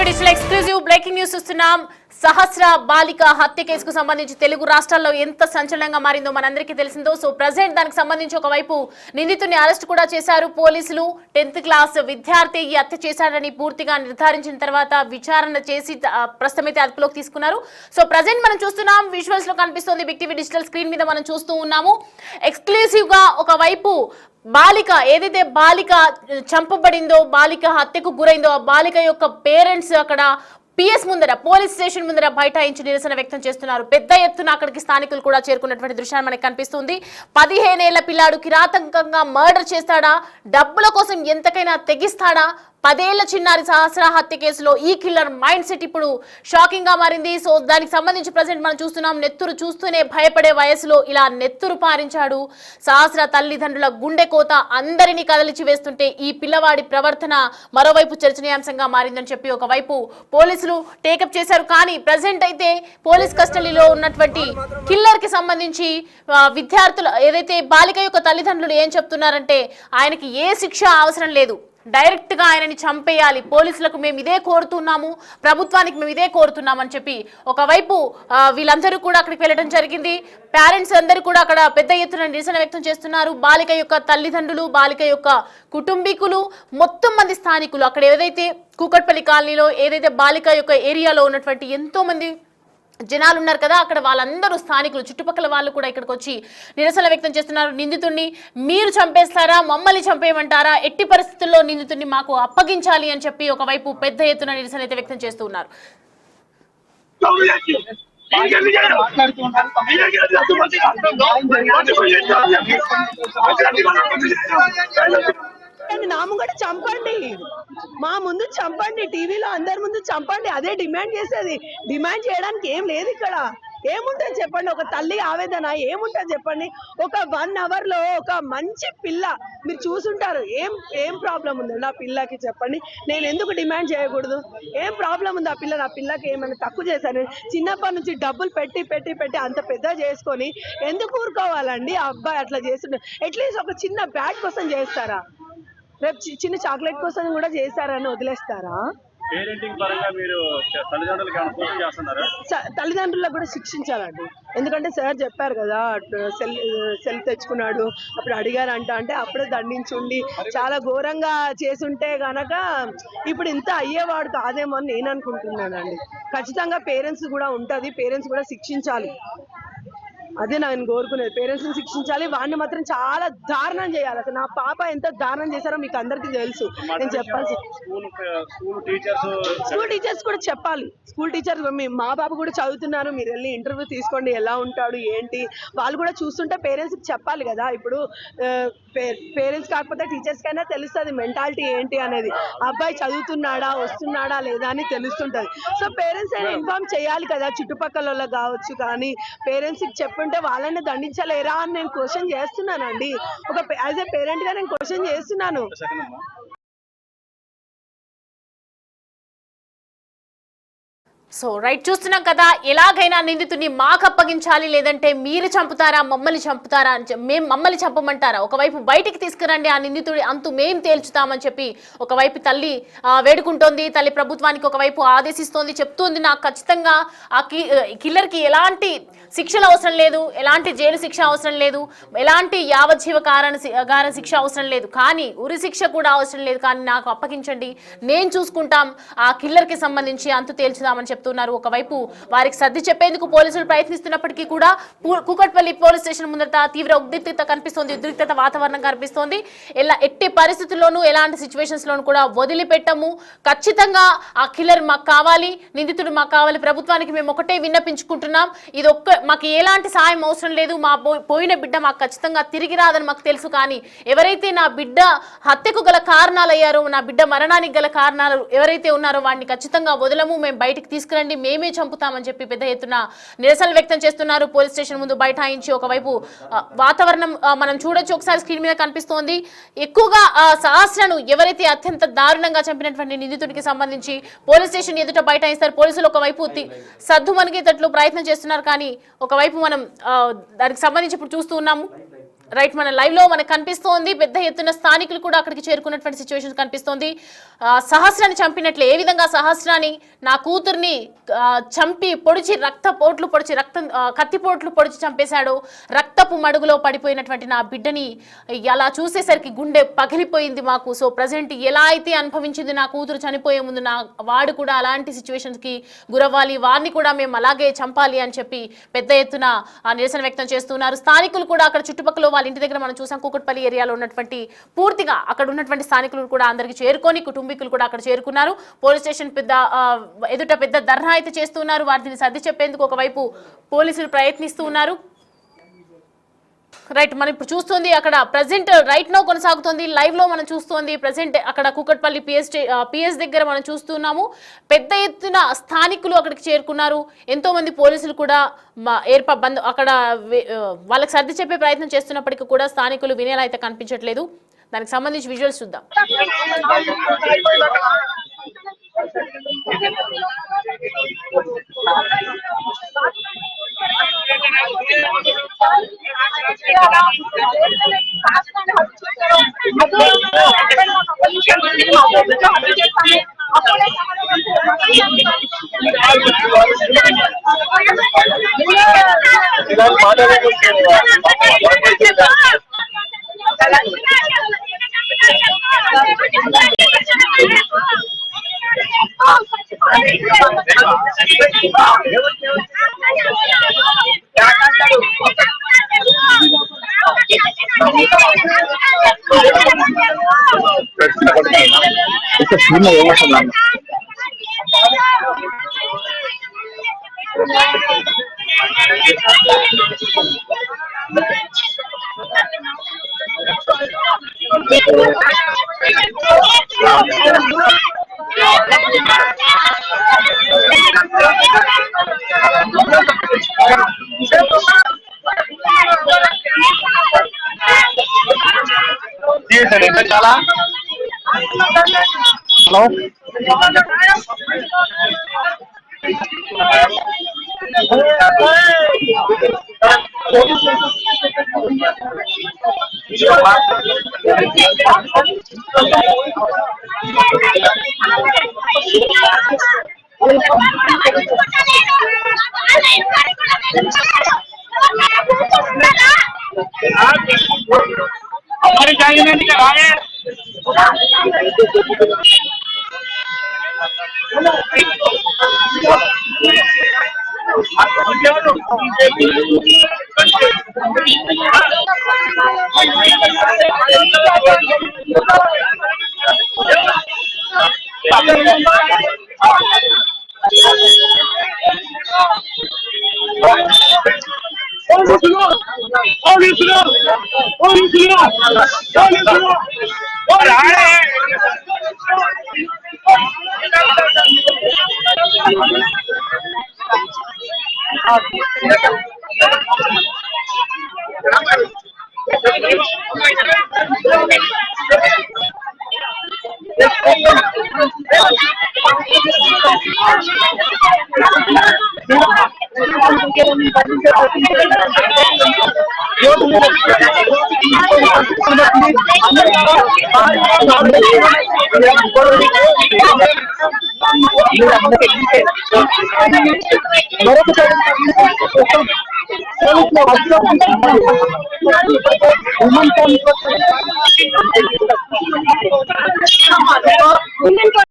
Digital exclusive breaking news చూస్తున్నాం. సహస్ర బాలిక హత్య కేసుకు సంబంధించి తెలుగు రాష్ట్రాల్లో ఎంత సంచలనంగా మారిందో మనందరికీ తెలిసిందో. సో ప్రజెంట్ దానికి సంబంధించి ఒకవైపు నిందితుడిని అరెస్ట్ కూడా చేశారు పోలీసులు. 10th క్లాస్ విద్యార్థి ఈ హత్య చేశాడని పూర్తిగా నిర్ధారించిన తర్వాత విచారణ చేసి ప్రస్తుతమైతే అదుపులోకి తీసుకున్నారు. సో ప్రజెంట్ మనం చూస్తున్నాం, విజువల్స్ లో కనిపిస్తుంది, బిగ్ టీవీ డిజిటల్ స్క్రీన్ మీద మనం చూస్తూ ఉన్నాము. ఎక్స్క్లూజివ్ గా ఒకవైపు బాలిక ఏదైతే బాలిక చంపబడిందో, బాలిక హత్యకు గురైందో, ఆ బాలిక యొక్క పేరెంట్స్ అక్కడ పిఎస్ ముందర, పోలీస్ స్టేషన్ ముందర బైఠాయించి నిరసన వ్యక్తం చేస్తున్నారు. పెద్ద ఎత్తున అక్కడికి స్థానికులు కూడా చేరుకున్నటువంటి దృశ్యాన్ని మనకు కనిపిస్తుంది. 15 ఏళ్ల పిల్లాడు కిరాతకంగా మర్డర్ చేస్తాడా, డబ్బుల కోసం ఎంతకైనా తెగిస్తాడా? 10 ఏళ్ల చిన్నారి సహస్ర హత్య కేసులో ఈ కిల్లర్ మైండ్ సెట్ ఇప్పుడు షాకింగ్ గా మారింది. సో దానికి సంబంధించి ప్రజెంట్ మనం చూస్తున్నాం, నెత్తురు చూస్తూనే భయపడే వయసులో ఇలా నెత్తురు పారించాడు. సహస్ర తల్లిదండ్రుల గుండె కోత అందరినీ కదలిచి వేస్తుంటే ఈ పిల్లవాడి ప్రవర్తన మరోవైపు చర్చనీయాంశంగా మారిందని చెప్పి ఒకవైపు పోలీసులు టేకప్ చేశారు. కానీ ప్రజెంట్ అయితే పోలీస్ కస్టడీలో ఉన్నటువంటి కిల్లర్ కి సంబంధించి విద్యార్థులు ఏదైతే బాలిక యొక్క తల్లిదండ్రులు ఏం చెప్తున్నారంటే, ఆయనకి ఏ శిక్ష అవసరం లేదు, డైరెక్ట్ గా ఆయనని చంపేయాలి, పోలీసులకు మేము ఇదే కోరుతున్నాము, ప్రభుత్వానికి మేము ఇదే కోరుతున్నామని చెప్పి ఒకవైపు వీళ్ళందరూ కూడా అక్కడికి వెళ్ళడం జరిగింది. పేరెంట్స్ అందరూ కూడా అక్కడ పెద్ద ఎత్తున నిరసన వ్యక్తం చేస్తున్నారు. బాలిక యొక్క తల్లిదండ్రులు, బాలిక యొక్క కుటుంబీకులు, మొత్తం మంది స్థానికులు, అక్కడ ఏదైతే కూకట్పల్లి కాలనీలో ఏదైతే బాలిక యొక్క ఏరియాలో ఉన్నటువంటి ఎంతో మంది జనాలు ఉన్నారు కదా, అక్కడ వాళ్ళందరూ స్థానికులు, చుట్టుపక్కల వాళ్ళు కూడా ఇక్కడికి వచ్చి నిరసన వ్యక్తం చేస్తున్నారు. నిందితుడిని మీరు చంపేస్తారా, మమ్మల్ని చంపేయమంటారా, ఎట్టి పరిస్థితుల్లో నిందితుడిని మాకు అప్పగించాలి అని చెప్పి ఒకవైపు పెద్ద ఎత్తున నిరసన అయితే వ్యక్తం చేస్తూ ఉన్నారు. నాము కూడా చంపండి, మా ముందు చంపండి, టీవీలో అందరి ముందు చంపండి, అదే డిమాండ్ చేసేది. డిమాండ్ చేయడానికి ఏం లేదు ఇక్కడ. ఏముంటుంది చెప్పండి, ఒక తల్లి ఆవేదన ఏముంటుంది చెప్పండి. ఒక 1 అవర్ లో ఒక మంచి పిల్ల మీరు చూసుంటారు, ఏం ప్రాబ్లం ఉంది నా పిల్లకి చెప్పండి. నేను ఎందుకు డిమాండ్ చేయకూడదు? ఏం ప్రాబ్లం ఉంది ఆ పిల్ల? నా పిల్లకి ఏమైనా తక్కువ చేశాను? చిన్నప్పటి నుంచి డబ్బులు పెట్టి పెట్టి పెట్టి అంత పెద్ద చేసుకొని ఎందుకు ఊరుకోవాలండి? ఆ అబ్బాయి అట్లా చేస్తుంటే అట్లీస్ట్ ఒక చిన్న బ్యాట్ కోసం చేస్తారా? రేపు చిన్న చాక్లెట్ కోసం కూడా చేస్తారని వదిలేస్తారా? తల్లిదండ్రులకు కూడా శిక్షించాలండి. ఎందుకంటే సార్ చెప్పారు కదా, సెల్ తెచ్చుకున్నాడు అప్పుడు అడిగారంట, అంటే అప్పుడే దండించుండి చాలా ఘోరంగా చేసుంటే గనక ఇప్పుడు ఇంత అయ్యేవాడు కాదేమో అని నేను అనుకుంటున్నానండి. ఖచ్చితంగా పేరెంట్స్ కూడా ఉంటుంది, పేరెంట్స్ కూడా శిక్షించాలి. అదే నేను కోరుకునేది, పేరెంట్స్ ని శిక్షించాలి. వాడిని మాత్రం చాలా దారుణం చేయాలి. అసలు నా పాప ఎంత దారుణం చేశారో మీకు అందరికీ తెలుసు. నేను చెప్పాల్సి స్కూల్ టీచర్స్ కూడా చెప్పాలి. స్కూల్ టీచర్స్ మా బాబు కూడా చదువుతున్నారు, మీరు వెళ్ళి ఇంటర్వ్యూ తీసుకోండి, ఎలా ఉంటాడు ఏంటి, వాళ్ళు కూడా చూస్తుంటే పేరెంట్స్ కి చెప్పాలి కదా. ఇప్పుడు పేరెంట్స్ కాకపోతే టీచర్స్ కైనా తెలుస్తుంది మెంటాలిటీ ఏంటి అనేది. అబ్బాయి చదువుతున్నాడా, వస్తున్నాడా లేదా అని తెలుస్తుంటది. సో పేరెంట్స్ అయినా ఇన్ఫార్మ్ చేయాలి కదా, చుట్టుపక్కల కావచ్చు. కానీ పేరెంట్స్ కి చెప్పుంటే వాళ్ళని దండించలేరా అని నేను క్వశ్చన్ చేస్తున్నానండి. ఒక యాజ్ ఏ పేరెంట్ గా నేను క్వశ్చన్ చేస్తున్నాను. సో రైట్, చూస్తున్నాం కదా, ఎలాగైనా నిందితుడిని మాకు అప్పగించాలి, లేదంటే మీరు చంపుతారా, మమ్మల్ని చంపుతారా అని మమ్మల్ని చంపమంటారా, ఒకవైపు బయటికి తీసుకురండి, ఆ నిందితుడి అంతు మేం తేల్చుతామని చెప్పి ఒకవైపు తల్లి వేడుకుంటోంది. తల్లి ప్రభుత్వానికి ఒకవైపు ఆదేశిస్తోంది, చెప్తుంది నాకు ఖచ్చితంగా ఆ కిల్లర్కి ఎలాంటి శిక్షలు అవసరం లేదు, ఎలాంటి జైలు శిక్ష అవసరం లేదు, ఎలాంటి యావజ్జీవ కారాగార శిక్ష అవసరం లేదు, కానీ ఉరి శిక్ష కూడా అవసరం లేదు, కానీ నాకు అప్పగించండి, నేను చూసుకుంటాం, ఆ కిల్లర్కి సంబంధించి అంతు తేల్చుదామని చెప్తున్నారు. ఒకవైపు వారికి సర్ది చెప్పేందుకు పోలీసులు ప్రయత్నిస్తున్నప్పటికీ కూడా కూకట్పల్లి పోలీస్ స్టేషన్ ముందట తీవ్ర ఉద్రిక్తత కనిపిస్తోంది, ఉద్రిక్తత వాతావరణం కనిపిస్తోంది. ఎట్టి పరిస్థితుల్లోనూ ఎలాంటి సిచ్యువేషన్స్ లోనూ కూడా వదిలిపెట్టము, ఖచ్చితంగా ఆ కిల్లర్ మాకు కావాలి, నిందితుడు మాకు కావాలి, ప్రభుత్వానికి మేము ఒకటే విన్నపించుకుంటున్నాం, ఇది మాకు ఎలాంటి సాయం అవసరం లేదు, మా పోయిన బిడ్డ మాకు ఖచ్చితంగా తిరిగి రాదని మాకు తెలుసు, కానీ ఎవరైతే నా బిడ్డ హత్యకు గల కారణాలు అయ్యారో, నా బిడ్డ మరణానికి గల కారణాలు ఎవరైతే ఉన్నారో వాడిని ఖచ్చితంగా వదలము, మేము బయటికి తీసుకురండి, మేమే చంపుతామని చెప్పి పెద్ద ఎత్తున నిరసనలు వ్యక్తం చేస్తున్నారు. పోలీస్ స్టేషన్ ముందు బైఠాయించి ఒకవైపు వాతావరణం మనం చూడొచ్చు, ఒకసారి స్క్రీన్ మీద కనిపిస్తోంది. ఎక్కువగా సహస్రను ఎవరైతే అత్యంత దారుణంగా చంపినటువంటి నిందితుడికి సంబంధించి పోలీస్ స్టేషన్ ఎదుట బైఠాయిస్తారు. పోలీసులు ఒకవైపు సద్దు మనిగేటట్లు ప్రయత్నం చేస్తున్నారు, కానీ ఒకవైపు మనం దానికి సంబంధించి ఇప్పుడు చూస్తూ ఉన్నాము. రైట్, మన లైవ్ లో మనకు కనిపిస్తోంది పెద్ద ఎత్తున స్థానికులు కూడా అక్కడికి చేరుకున్నటువంటి సిచ్యువేషన్ కనిపిస్తోంది. సహస్రాన్ని చంపినట్లే ఏ విధంగా సహస్రాన్ని నా కూతుర్ని చంపి పొడిచి రక్తపోట్లు పొడిచి కత్తిపోట్లు పొడిచి చంపేశాడో, రక్తపు మడుగులో పడిపోయినటువంటి నా బిడ్డని అలా చూసేసరికి గుండె పగిలిపోయింది మాకు. సో ప్రజెంట్ ఎలా అయితే అనుభవించింది నా కూతురు చనిపోయే ముందు, వాడు కూడా అలాంటి సిచ్యువేషన్స్ కి గురవ్వాలి, వారిని కూడా మేము అలాగే చంపాలి అని చెప్పి పెద్ద ఎత్తున నిరసన వ్యక్తం చేస్తున్నారు. స్థానికులు కూడా అక్కడ చుట్టుపక్కల వాళ్ళ ఇంటి దగ్గర మనం చూసాం, కూకట్పల్లి ఏరియాలో ఉన్నటువంటి పూర్తిగా అక్కడ ఉన్నటువంటి స్థానికులు కూడా అందరికి చేరుకొని కుటుంబీకులు కూడా అక్కడ చేరుకున్నారు. పోలీస్ స్టేషన్ ఎదుట పెద్ద ధర్నా అయితే చేస్తున్నారు. వాటిని సర్ది చెప్పేందుకు ఒకవైపు పోలీసులు ప్రయత్నిస్తూ ఉన్నారు. రైట్, మనం ఇప్పుడు చూస్తుంది అక్కడ ప్రజెంట్ రైట్ నో కొనసాగుతుంది. లైవ్ లో మనం చూస్తుంది ప్రజెంట్ అక్కడ కూకట్పల్లి పిఎస్ దగ్గర మనం చూస్తున్నాము. పెద్ద ఎత్తున స్థానికులు అక్కడికి చేరుకున్నారు. ఎంతో మంది పోలీసులు కూడా అక్కడ వాళ్ళకి సర్ది చెప్పే ప్రయత్నం చేస్తున్నప్పటికీ కూడా స్థానికులు వినేలా అయితే కనిపించట్లేదు. దానికి సంబంధించి విజువల్స్ చూద్దాం. చాలా హలో हमारी चाहिए नहीं कराए